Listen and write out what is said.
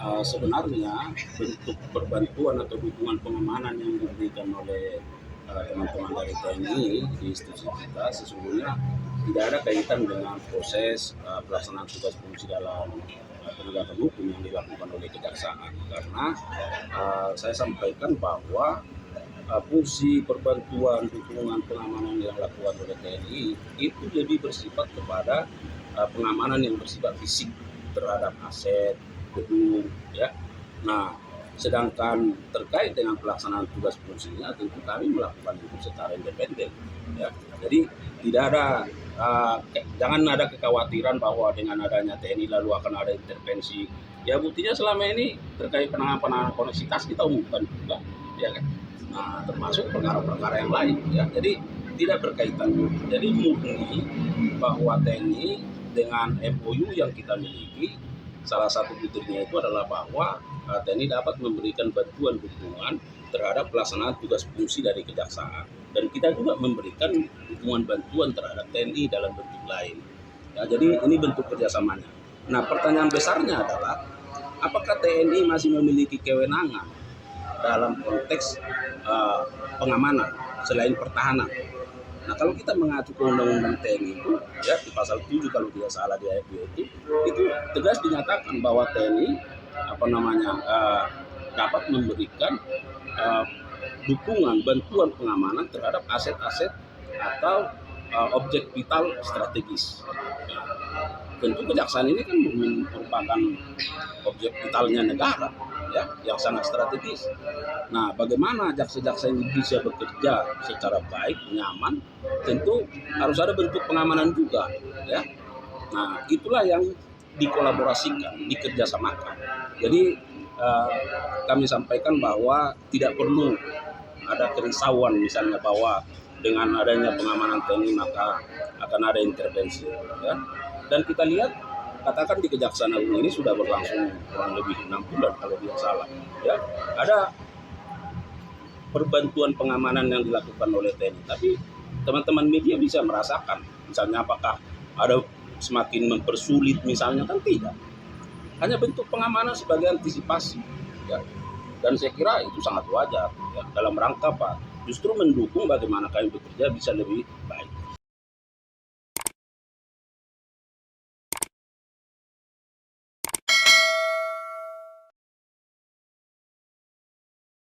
Sebenarnya bentuk perbantuan atau dukungan pengamanan yang diberikan oleh teman-teman dari TNI di institusi kita sesungguhnya tidak ada kaitan dengan proses pelaksanaan tugas fungsi dalam penegakan hukum yang dilakukan oleh kejaksaan, karena saya sampaikan bahwa fungsi perbantuan dukungan pengamanan yang dilakukan oleh TNI itu jadi bersifat kepada pengamanan yang bersifat fisik terhadap aset gedung, ya. Nah, sedangkan terkait dengan pelaksanaan tugas fungsinya tentu kami melakukan itu secara independen, ya. Jadi tidak ada jangan ada kekhawatiran bahwa dengan adanya TNI lalu akan ada intervensi. Ya buktinya selama ini terkait penanganan koneksitas kita umumkan juga, ya kan. Nah, termasuk perkara-perkara yang lain, ya. Jadi tidak berkaitan. Jadi murni bahwa TNI dengan MOU yang kita miliki, salah satu fiturnya itu adalah bahwa TNI dapat memberikan bantuan dukungan terhadap pelaksanaan tugas fungsi dari kejaksaan, dan kita juga memberikan dukungan bantuan terhadap TNI dalam bentuk lain. Ya, jadi ini bentuk kerjasamanya. Nah, pertanyaan besarnya adalah apakah TNI masih memiliki kewenangan dalam konteks pengamanan selain pertahanan? Nah, kalau kita mengacu ke Undang-Undang TNI itu, ya di pasal 7 kalau tidak salah di ayat 2 itu tegas dinyatakan bahwa TNI dapat memberikan dukungan bantuan pengamanan terhadap aset-aset atau objek vital strategis. Nah, tentu kejaksaan ini kan merupakan objek vitalnya negara, ya, yang sangat strategis. Nah, bagaimana jaksa-jaksa ini bisa bekerja secara baik, nyaman, tentu harus ada bentuk pengamanan juga, ya. Nah, itulah yang dikolaborasikan, dikerjasamakan. Jadi kami sampaikan bahwa tidak perlu ada kerisauan misalnya bahwa dengan adanya pengamanan TNI maka akan ada intervensi, ya. Dan kita lihat katakan di Kejaksaan Agung ini sudah berlangsung kurang lebih 6 bulan kalau tidak salah, ya. Ada perbantuan pengamanan yang dilakukan oleh TNI, tapi teman-teman media bisa merasakan misalnya apakah ada semakin mempersulit misalnya, kan tidak, hanya bentuk pengamanan sebagai antisipasi, ya. Dan saya kira itu sangat wajar, ya, dalam rangka apa justru mendukung bagaimana kami bekerja bisa lebih baik.